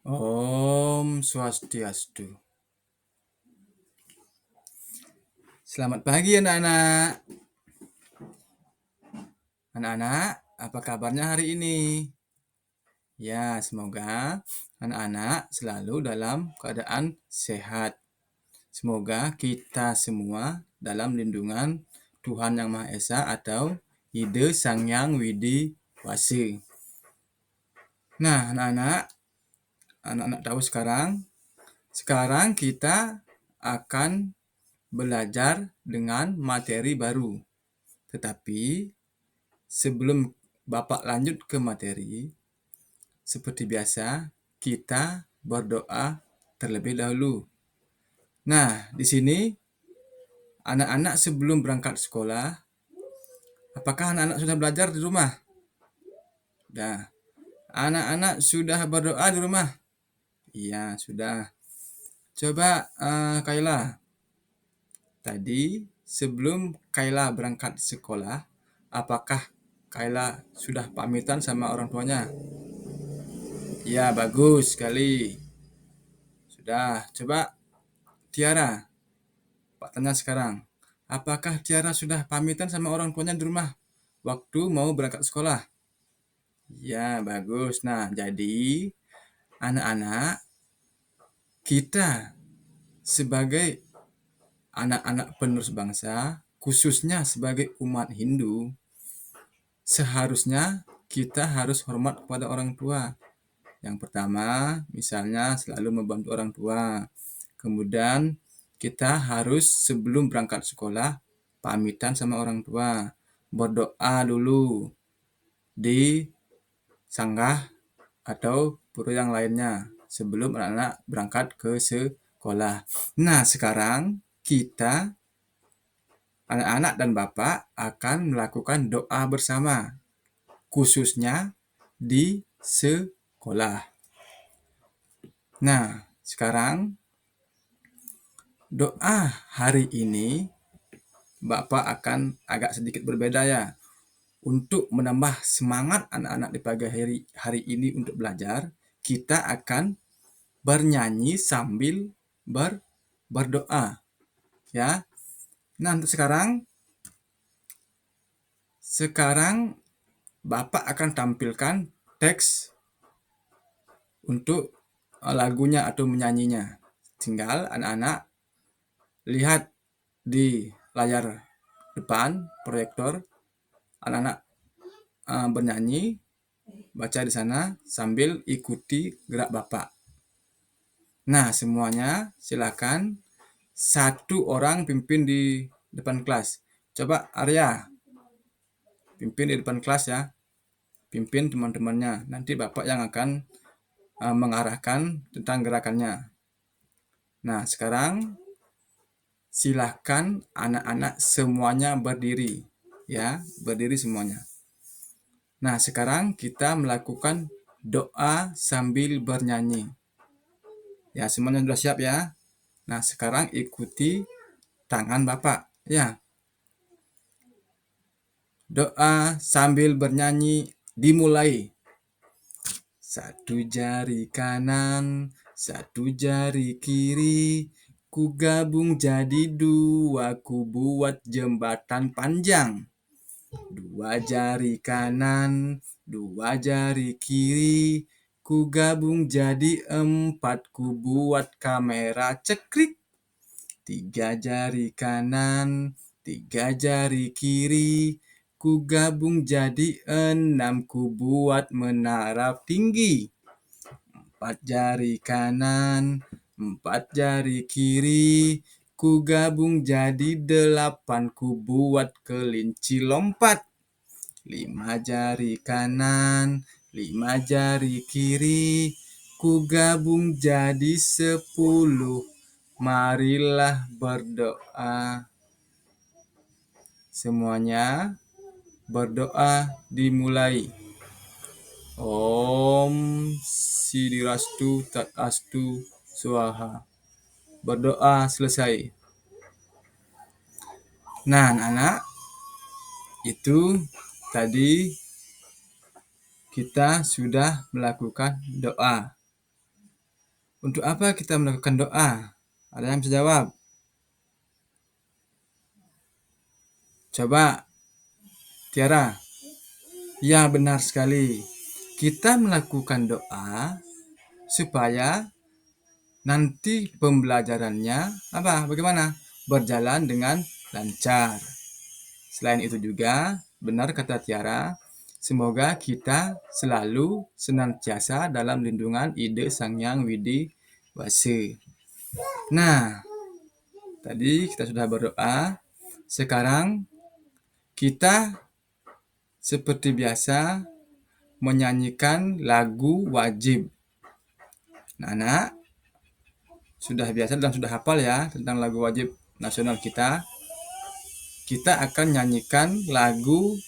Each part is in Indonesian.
Om Swastiastu. Selamat pagi anak-anak. Anak-anak, apa kabarnya hari ini? Ya, semoga anak-anak selalu dalam keadaan sehat. Semoga kita semua dalam lindungan Tuhan Yang Maha Esa atau Ide Sang Yang Widi Wase. Nah, anak-anak tahu sekarang kita akan belajar dengan materi baru. Tetapi sebelum Bapak lanjut ke materi, seperti biasa kita berdoa terlebih dahulu. Nah, di sini anak-anak sebelum berangkat sekolah, apakah anak-anak sudah belajar di rumah? Sudah. Anak-anak sudah berdoa di rumah? Iya, sudah. Coba Kayla. Tadi sebelum Kayla berangkat sekolah, apakah Kayla sudah pamitan sama orang tuanya? Ya, bagus sekali. Sudah. Coba Tiara, Pak tanya sekarang. Apakah Tiara sudah pamitan sama orang tuanya di rumah waktu mau berangkat sekolah? Ya, bagus. Nah, jadi anak-anak, kita sebagai anak-anak penerus bangsa, khususnya sebagai umat Hindu, seharusnya kita harus hormat kepada orang tua. Yang pertama, misalnya selalu membantu orang tua. Kemudian kita harus sebelum berangkat sekolah pamitan sama orang tua. Berdoa dulu di sanggah atau pura yang lainnya sebelum anak-anak berangkat ke sekolah. Nah, sekarang kita anak-anak dan Bapak akan melakukan doa bersama, khususnya di sekolah. Nah, sekarang doa hari ini Bapak akan agak sedikit berbeda ya. Untuk menambah semangat anak-anak di pagi hari ini untuk belajar, kita akan bernyanyi sambil berdoa. Ya. Nah, untuk sekarang Bapak akan tampilkan teks untuk lagunya atau menyanyinya. Tinggal anak-anak lihat di layar depan proyektor, anak-anak bernyanyi, baca di sana sambil ikuti gerak Bapak. Nah, semuanya silakan satu orang pimpin di depan kelas. Coba Arya, pimpin di depan kelas ya. Pimpin teman-temannya. Nanti Bapak yang akan mengarahkan tentang gerakannya. Nah, sekarang silahkan anak-anak semuanya berdiri. Ya, berdiri semuanya. Nah, sekarang kita melakukan doa sambil bernyanyi. Ya, semuanya sudah siap ya. Nah, sekarang ikuti tangan Bapak. Ya. Doa sambil bernyanyi dimulai. Satu jari kanan, satu jari kiri, ku gabung jadi dua, ku buat jembatan panjang. Dua jari kanan, dua jari kiri, ku gabung jadi empat, ku buat kamera cekrik. Tiga jari kanan, tiga jari kiri, ku gabung jadi enam, ku buat menara tinggi. Empat jari kanan, empat jari kiri, ku gabung jadi delapan, ku buat kelinci lompat. Lima jari kanan, lima jari kiri, ku gabung jadi 10. Marilah berdoa. Semuanya berdoa dimulai. Om Sidirastu Tatastu Swaha. Berdoa selesai. Nah, anak-anak, itu tadi kita sudah melakukan doa. Untuk apa kita melakukan doa? Ada yang bisa jawab? Coba, Tiara. Ya, benar sekali. Kita melakukan doa supaya nanti pembelajarannya bagaimana? Berjalan dengan lancar. Selain itu juga, benar kata Tiara, semoga kita selalu senantiasa dalam lindungan ide Sang Hyang Widi Wase. Nah, tadi kita sudah berdoa. Sekarang kita seperti biasa menyanyikan lagu wajib. Anak-anak sudah biasa dan sudah hafal ya tentang lagu wajib nasional kita. Kita akan nyanyikan lagu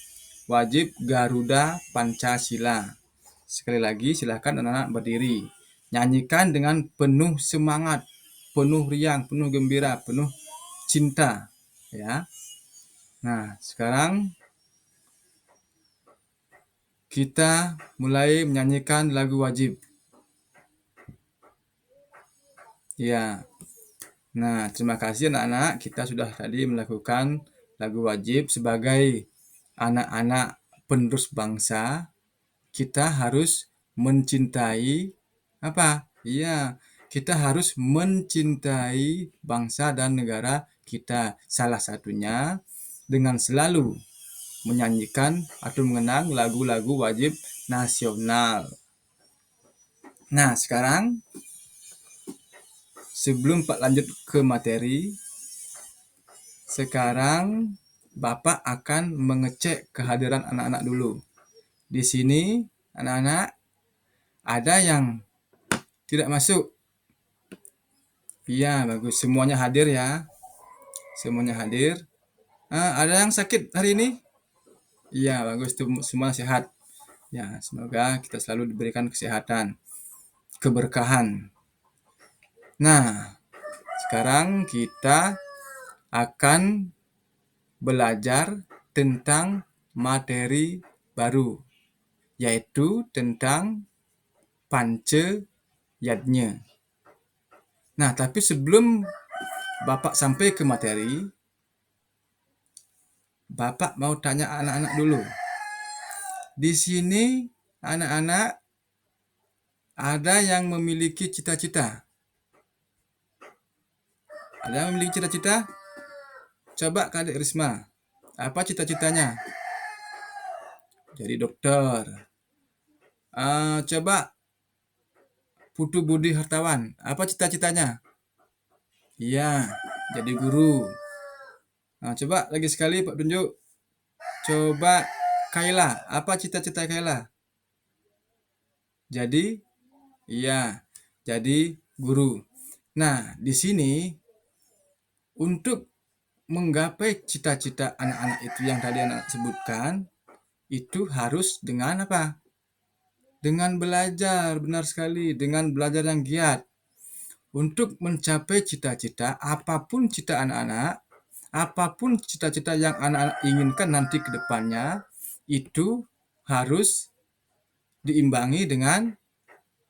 wajib Garuda Pancasila. Sekali lagi silakan anak-anak berdiri. Nyanyikan dengan penuh semangat, penuh riang, penuh gembira, penuh cinta, ya. Nah, sekarang kita mulai menyanyikan lagu wajib. Ya. Nah, terima kasih anak-anak. Kita sudah tadi melakukan lagu wajib sebagai anak-anak penerus bangsa. Kita harus mencintai apa? Iya, kita harus mencintai bangsa dan negara kita. Salah satunya dengan selalu menyanyikan atau mengenang lagu-lagu wajib nasional. Nah, sekarang sebelum Pak lanjut ke materi, sekarang Bapak akan mengecek kehadiran anak-anak dulu. Di sini anak-anak ada yang tidak masuk. Iya, bagus. Semuanya hadir ya. Semuanya hadir. Ada yang sakit hari ini? Iya, bagus. Semua sehat. Ya, semoga kita selalu diberikan kesehatan, keberkahan. Nah, sekarang kita akan belajar tentang materi baru, yaitu tentang Panca Yadnya. Nah, tapi sebelum Bapak sampai ke materi, Bapak mau tanya anak-anak dulu. Di sini anak-anak ada yang memiliki cita-cita. Ada yang memiliki cita-cita? Coba Kak Adik Risma, apa cita-citanya? Jadi dokter. Coba Putu Budi Hartawan, apa cita-citanya? Iya, jadi guru. Nah, coba lagi sekali Pak tunjuk. Coba Kaila, apa cita-cita Kaila? Jadi, iya, jadi guru. Nah, di sini untuk menggapai cita-cita anak-anak itu yang tadi anak sebutkan, itu harus dengan apa? Dengan belajar, benar sekali, dengan belajar yang giat. Untuk mencapai cita-cita, apapun cita anak-anak, apapun cita-cita yang anak-anak inginkan nanti ke depannya, itu harus diimbangi dengan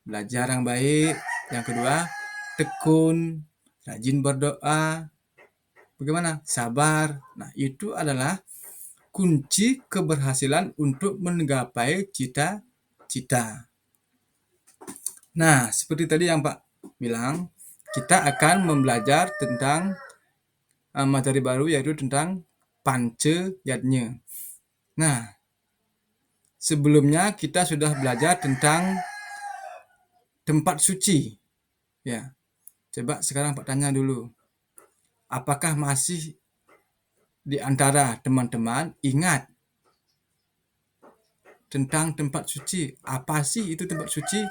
belajar yang baik. Yang kedua, tekun, rajin berdoa, bagaimana? Sabar. Nah, itu adalah kunci keberhasilan untuk menggapai cita-cita. Nah, seperti tadi yang Pak bilang, kita akan membelajar tentang materi baru yaitu tentang Panca Yadnya. Nah, sebelumnya kita sudah belajar tentang tempat suci. Ya. Coba sekarang Pak tanya dulu. Apakah masih di antara teman-teman ingat tentang tempat suci? Apa sih itu tempat suci?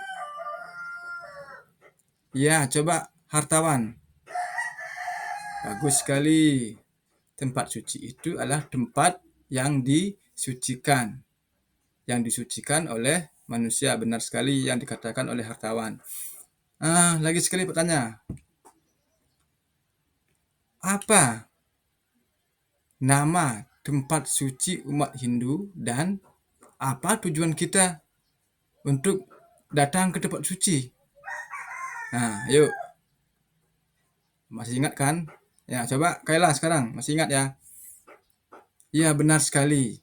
Ya, coba Hartawan. Bagus sekali. Tempat suci itu adalah tempat yang disucikan. Yang disucikan oleh manusia. Benar sekali yang dikatakan oleh Hartawan. Lagi sekali pertanyaan. Apa nama tempat suci umat Hindu dan apa tujuan kita untuk datang ke tempat suci? Nah, yuk, masih ingat kan? Ya, coba Kayla sekarang, masih ingat ya? Ya, benar sekali.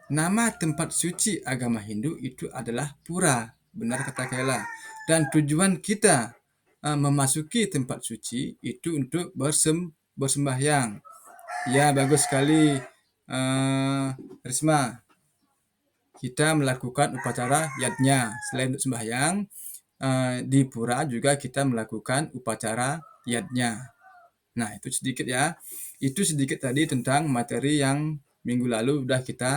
Nama tempat suci agama Hindu itu adalah pura. Benar kata Kayla. Dan tujuan kita memasuki tempat suci itu untuk bersembahyang. Ya, bagus sekali, Risma. Kita melakukan upacara yatnya. Selain untuk sembahyang, di pura juga kita melakukan upacara yatnya. Nah, itu sedikit ya. Itu sedikit tadi tentang materi yang minggu lalu sudah kita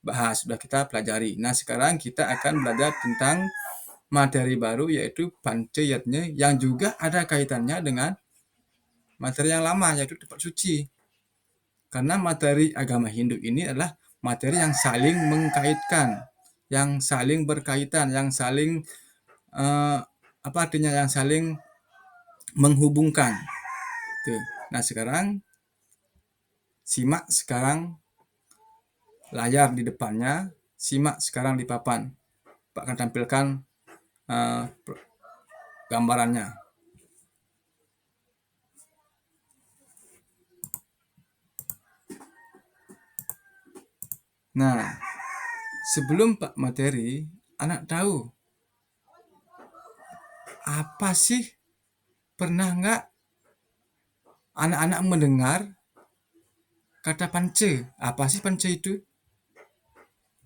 bahas, sudah kita pelajari. Nah, sekarang kita akan belajar tentang materi baru yaitu pancayatnya yang juga ada kaitannya dengan materi yang lama yaitu tempat suci. Karena materi agama Hindu ini adalah materi yang saling mengkaitkan, yang saling berkaitan, yang saling apa artinya yang saling menghubungkan. Tuh. Nah, sekarang simak sekarang layar di depannya, simak sekarang di papan. Pak akan tampilkan gambarannya. Nah, sebelum Pak materi, anak tahu apa sih, pernah nggak anak-anak mendengar kata pance? Apa sih pance itu?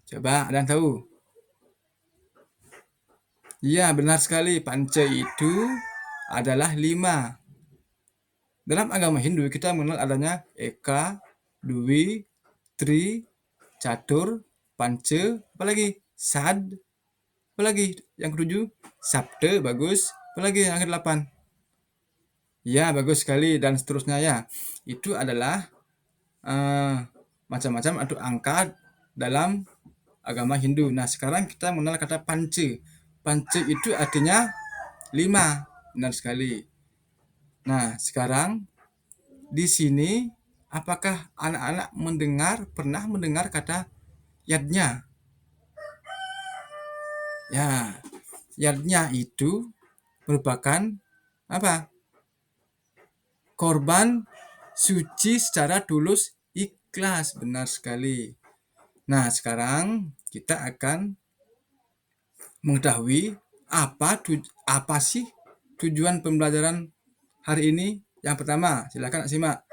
Coba ada yang tahu? Iya, benar sekali. Pance itu adalah 5. Dalam agama Hindu kita mengenal adanya Eka, Dwi, Tri, Catur, Panca, apalagi Sad, apalagi yang ketujuh, Sabta, bagus, apalagi yang ke-8. Ya, bagus sekali dan seterusnya ya. Itu adalah macam-macam atau angka dalam agama Hindu. Nah, sekarang kita mengenal kata Panca. Panca itu artinya 5. Benar sekali. Nah, sekarang di sini apakah anak-anak pernah mendengar kata yadnya? Ya, yadnya itu merupakan apa? Korban suci secara tulus ikhlas. Benar sekali. Nah, sekarang kita akan mengetahui apa sih tujuan pembelajaran hari ini. Yang pertama, silakan simak.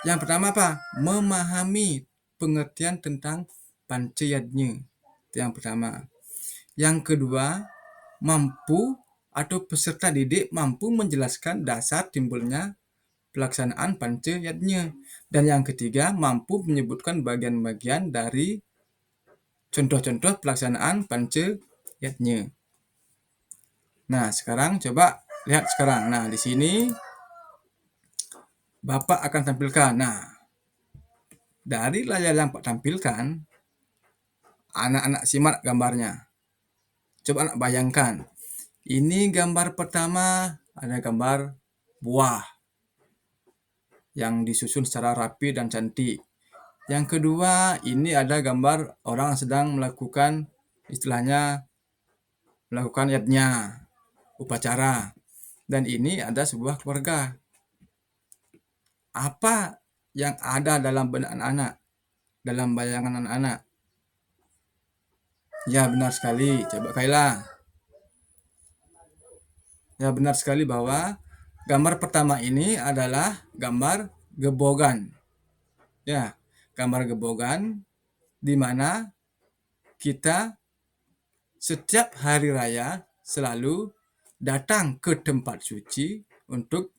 Yang pertama apa? Memahami pengertian tentang pancayatnya. Itu yang pertama. Yang kedua, mampu atau peserta didik mampu menjelaskan dasar timbulnya pelaksanaan pancayatnya. Dan yang ketiga, mampu menyebutkan bagian-bagian dari contoh-contoh pelaksanaan pancayatnya. Nah, sekarang coba lihat sekarang. Nah, di sini Bapak akan tampilkan. Nah, dari layar yang Pak tampilkan, anak-anak simak gambarnya. Coba anak bayangkan. Ini gambar pertama, ada gambar buah yang disusun secara rapi dan cantik. Yang kedua, ini ada gambar orang sedang melakukan istilahnya melakukan yatnya, upacara. Dan ini ada sebuah keluarga. Apa yang ada dalam benak anak-anak, dalam bayangan anak-anak? Ya, benar sekali. Coba Kayla. Ya, benar sekali bahwa gambar pertama ini adalah gambar gebogan. Ya, gambar gebogan di mana kita setiap hari raya selalu datang ke tempat suci untuk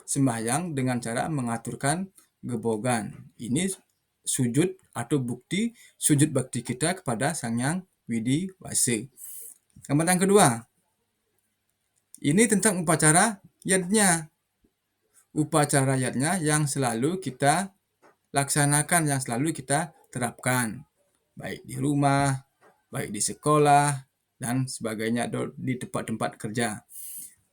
sembahyang dengan cara mengaturkan gebogan. Ini sujud atau bukti sujud bakti kita kepada Sang Hyang Widi Wase. Gambar yang kedua, ini tentang upacara yatnya. Upacara yatnya yang selalu kita laksanakan, yang selalu kita terapkan. Baik di rumah, baik di sekolah, dan sebagainya di tempat-tempat kerja.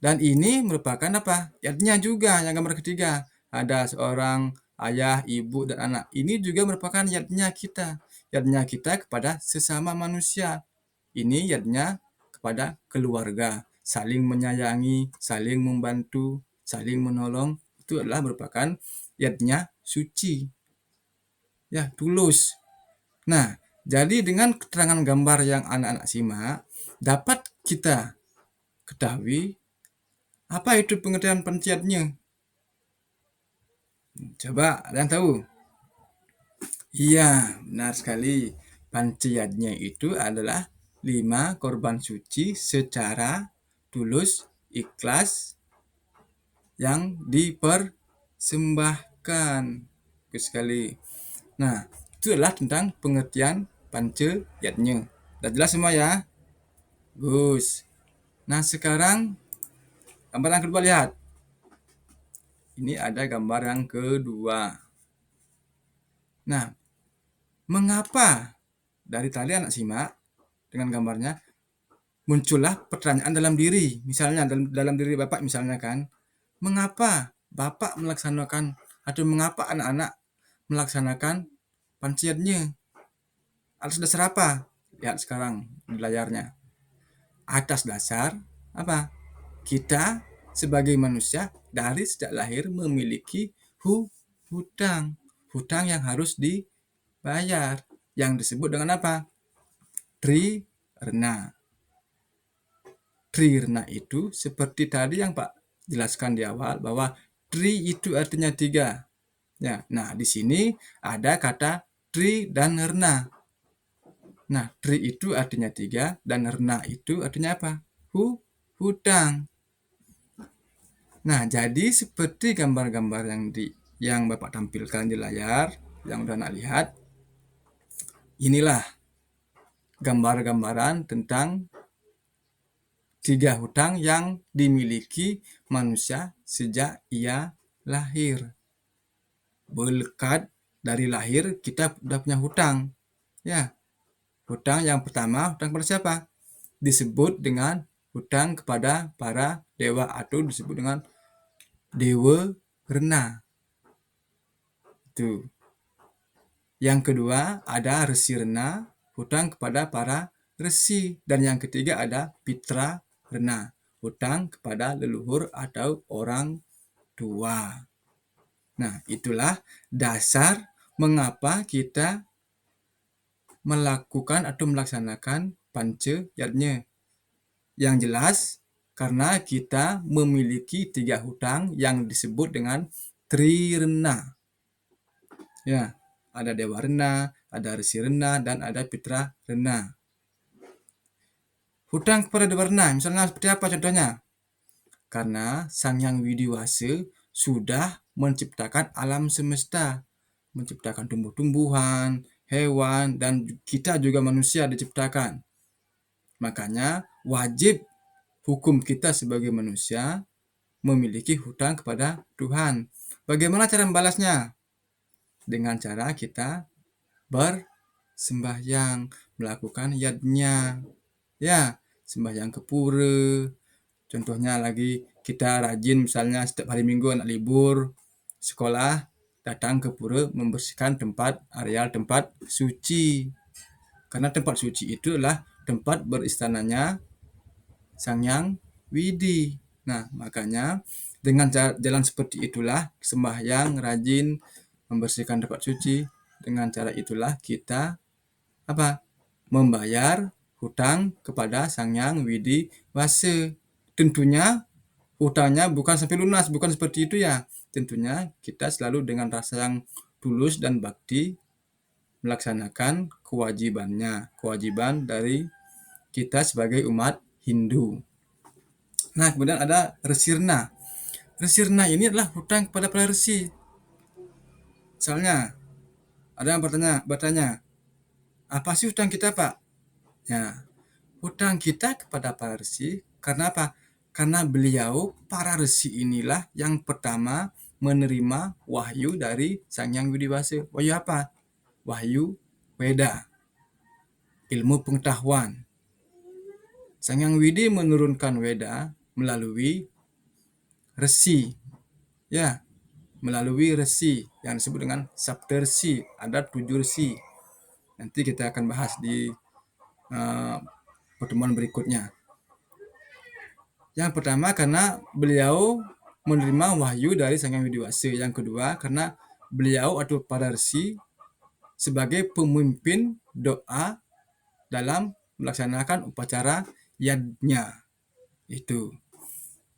Dan ini merupakan apa? Yatnya juga yang gambar ketiga. Ada seorang ayah, ibu, dan anak. Ini juga merupakan yatnya kita. Yatnya kita kepada sesama manusia. Ini yatnya kepada keluarga. saling menyayangi, saling membantu, saling menolong, itu adalah merupakan yatnya suci, ya, tulus. Nah, jadi dengan keterangan gambar yang anak-anak simak, dapat kita ketahui apa itu pengertian panciyatnya. Coba ada yang tahu? Iya, benar sekali. Panciyatnya itu adalah 5 korban suci secara tulus, ikhlas, yang dipersembahkan. Bagus sekali. Nah, itu adalah tentang pengertian panciyatnya. Sudah jelas semua ya? Bagus. Nah, sekarang gambar yang kedua, lihat. Ini ada gambar yang kedua. Nah, mengapa dari tadi anak simak dengan gambarnya muncullah pertanyaan dalam diri. Misalnya dalam diri Bapak misalnya kan, mengapa Bapak melaksanakan atau mengapa anak-anak melaksanakan panciyatnya? Atas dasar apa? Lihat sekarang di layarnya. Atas dasar apa? Kita sebagai manusia dari sejak lahir memiliki hutang. Hutang yang harus dibayar. Yang disebut dengan apa? Trirna. Trirna itu seperti tadi yang Pak jelaskan di awal bahwa tri itu artinya 3. Ya, nah di sini ada kata tri dan rna. Nah, tri itu artinya 3 dan rna itu artinya apa? Hutang. Nah, jadi seperti gambar-gambar yang Bapak tampilkan di layar, yang udah Anak lihat, inilah gambar-gambaran tentang 3 hutang yang dimiliki manusia sejak ia lahir. Berkat dari lahir kita udah punya hutang. Ya, hutang yang pertama, hutang kepada siapa? Disebut dengan hutang kepada para dewa atau disebut dengan dewa rena. Itu. Yang kedua ada resi rena, hutang kepada para resi. Dan yang ketiga ada pitra rena, hutang kepada leluhur atau orang tua. Nah, itulah dasar mengapa kita melakukan atau melaksanakan pancayatnya. Yang jelas, karena kita memiliki 3 hutang yang disebut dengan trirena. Ya, ada dewa rena, ada resi rena, dan ada pitra rena. Hutang kepada dewa rena, misalnya seperti apa contohnya? Karena Sang Hyang Widiwasa sudah menciptakan alam semesta, menciptakan tumbuh-tumbuhan, hewan, dan kita juga manusia diciptakan. Makanya wajib hukum kita sebagai manusia memiliki hutang kepada Tuhan. Bagaimana cara membalasnya? Dengan cara kita bersembahyang, melakukan yadnya. Ya, sembahyang ke pura. Contohnya lagi kita rajin misalnya setiap hari Minggu anak libur sekolah datang ke pura membersihkan areal tempat suci. Karena tempat suci itu adalah tempat beristananya Sang Hyang Widi. Nah, makanya dengan jalan seperti itulah sembahyang, rajin membersihkan tempat suci. Dengan cara itulah kita apa? Membayar hutang kepada Sang Hyang Widi Wasa. Tentunya hutangnya bukan sampai lunas, bukan seperti itu ya. Tentunya kita selalu dengan rasa yang tulus dan bakti melaksanakan kewajiban dari kita sebagai umat Hindu. Nah, kemudian ada resirna. Resirna ini adalah hutang kepada para resi. Misalnya, ada yang bertanya, apa sih hutang kita, Pak? Ya, hutang kita kepada para resi karena apa? Karena beliau, para resi inilah yang pertama menerima wahyu dari Sang Hyang Widiwasa. Wahyu apa? Wahyu Weda, ilmu pengetahuan. Sang Hyang Widi menurunkan Weda melalui resi. Ya, melalui resi yang disebut dengan saptarsi. Ada 7 resi. Nanti kita akan bahas di pertemuan berikutnya. Yang pertama karena beliau menerima wahyu dari Sang Hyang Widi Wasa. Yang kedua karena beliau atau para resi sebagai pemimpin doa dalam melaksanakan upacara yadnya itu.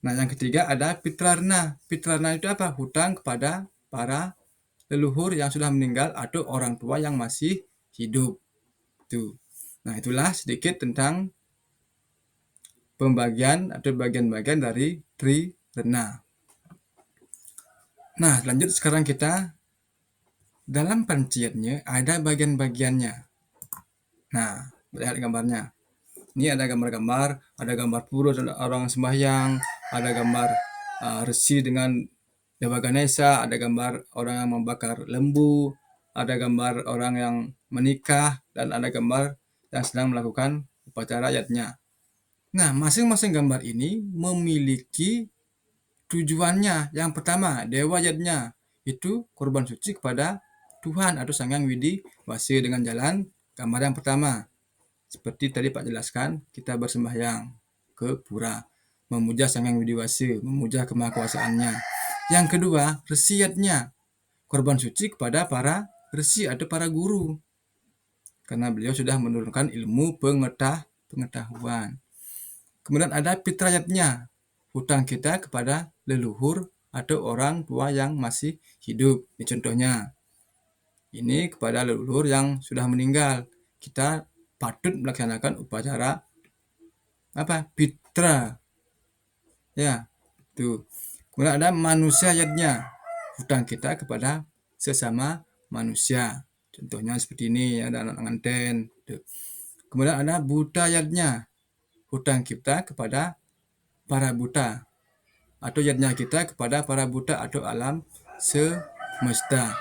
Nah, yang ketiga ada pitrarna. Pitrarna itu apa? Hutang kepada para leluhur yang sudah meninggal atau orang tua yang masih hidup. Itu. Nah, itulah sedikit tentang pembagian atau bagian-bagian dari trirena. Nah, lanjut sekarang kita dalam panciyatnya ada bagian-bagiannya. Nah, lihat gambarnya. Ini ada gambar-gambar, ada gambar pura orang sembahyang, ada gambar resi dengan Dewa Ganesha, ada gambar orang yang membakar lembu, ada gambar orang yang menikah, dan ada gambar yang sedang melakukan upacara yadnya. Nah, masing-masing gambar ini memiliki tujuannya. Yang pertama, Dewa Yadnya itu korban suci kepada Tuhan atau Sang Hyang Widi Wasa dengan jalan gambar yang pertama. Seperti tadi Pak jelaskan, kita bersembahyang ke pura, memuja Sang Hyang Widi Wasa, memuja kemahakuasaannya. Yang kedua, resiatnya, korban suci kepada para resi atau para guru. Karena beliau sudah menurunkan ilmu pengetahuan. Kemudian ada fitrayatnya, hutang kita kepada leluhur atau orang tua yang masih hidup. Ini contohnya, ini kepada leluhur yang sudah meninggal. Kita patut melaksanakan upacara fitra. Ya, tuh. Kemudian ada manusia yadnya, hutang kita kepada sesama manusia. Contohnya seperti ini, ada anak nganten. Tuh. Kemudian ada buta yadnya, hutang kita kepada para buta, atau yadnya kita kepada para buta atau alam semesta.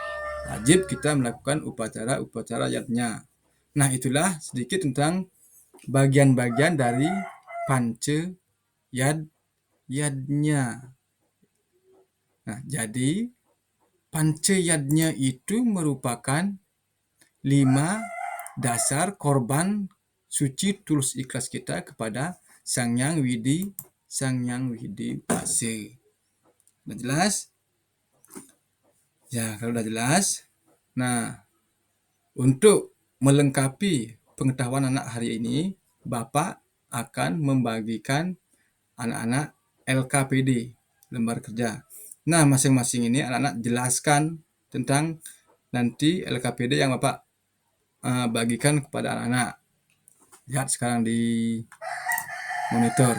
Wajib kita melakukan upacara-upacara yadnya. Nah, itulah sedikit tentang bagian-bagian dari panca yadnya. Nah, jadi panca yadnya itu merupakan 5 dasar korban suci tulus ikhlas kita kepada Sang Hyang Widi Wasa. Udah jelas? Ya, kalau udah jelas. Nah, untuk melengkapi pengetahuan anak hari ini, Bapak akan membagikan anak-anak LKPD, lembar kerja. Nah, masing-masing ini anak-anak jelaskan tentang nanti LKPD yang Bapak bagikan kepada anak-anak. Lihat sekarang di monitor.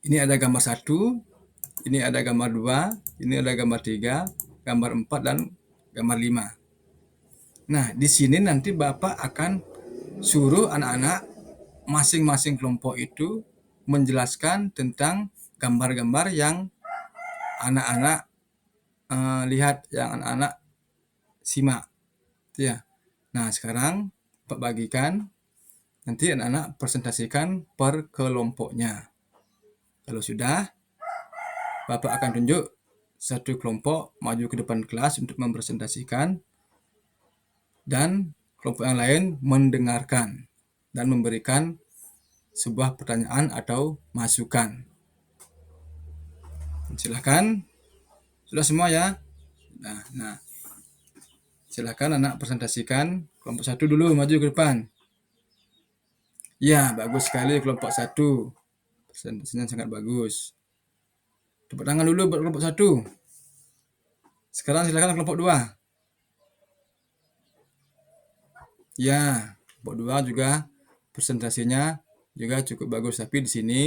Ini ada gambar 1, ini ada gambar 2, ini ada gambar 3, gambar 4, dan gambar 5. Nah, di sini nanti Bapak akan suruh anak-anak masing-masing kelompok itu menjelaskan tentang gambar-gambar yang anak-anak lihat, yang anak-anak simak. Ya. Nah, sekarang Pak bagikan, nanti anak-anak presentasikan per kelompoknya. Kalau sudah, Bapak akan tunjuk satu kelompok maju ke depan kelas untuk mempresentasikan, dan kelompok yang lain mendengarkan dan memberikan sebuah pertanyaan atau masukan. Silakan. Sudah semua ya? Nah, silakan anak presentasikan. Kelompok 1 dulu maju ke depan. Ya, bagus sekali kelompok 1. Presentasinya sangat bagus. Tepuk tangan dulu buat kelompok 1. Sekarang silakan kelompok 2. Ya, kelompok 2 juga presentasinya juga cukup bagus. Tapi di sini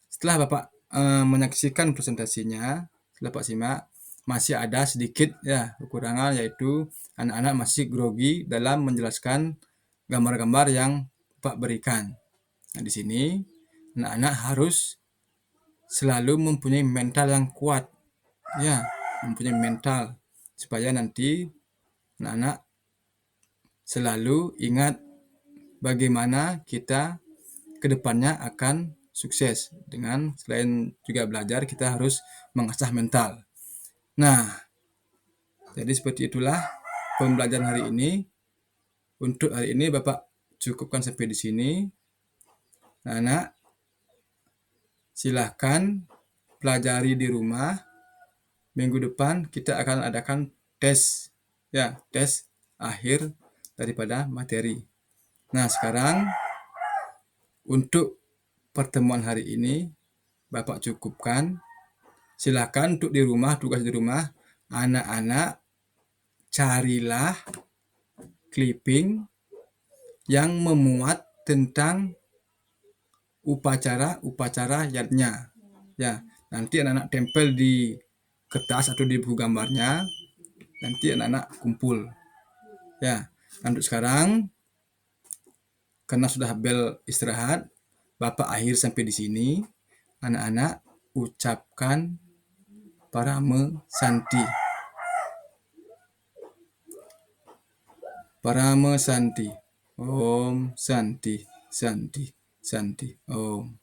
setelah Bapak menyaksikan presentasinya, setelah Pak simak, masih ada sedikit ya kekurangan, yaitu anak-anak masih grogi dalam menjelaskan gambar-gambar yang Pak berikan. Nah, di sini anak-anak harus selalu mempunyai mental yang kuat, ya, mempunyai mental supaya nanti anak-anak selalu ingat bagaimana kita kedepannya akan sukses. Dengan selain juga belajar, kita harus mengasah mental. Nah, jadi seperti itulah pembelajaran hari ini. Untuk hari ini Bapak cukupkan sampai di sini. Nah, anak, Silahkan pelajari di rumah. Minggu depan kita akan adakan tes, ya, tes akhir daripada materi. Nah, sekarang untuk pertemuan hari ini Bapak cukupkan. Silakan untuk di rumah, tugas di rumah, anak-anak carilah clipping yang memuat tentang upacara yatnya. Ya, nanti anak-anak tempel di kertas atau di buku gambarnya, nanti anak-anak kumpul. Ya, untuk sekarang karena sudah bel istirahat, Bapak akhir sampai di sini. Anak-anak ucapkan Parame Santi. Parame Santi. Om Santi, Santi, Santi. Om.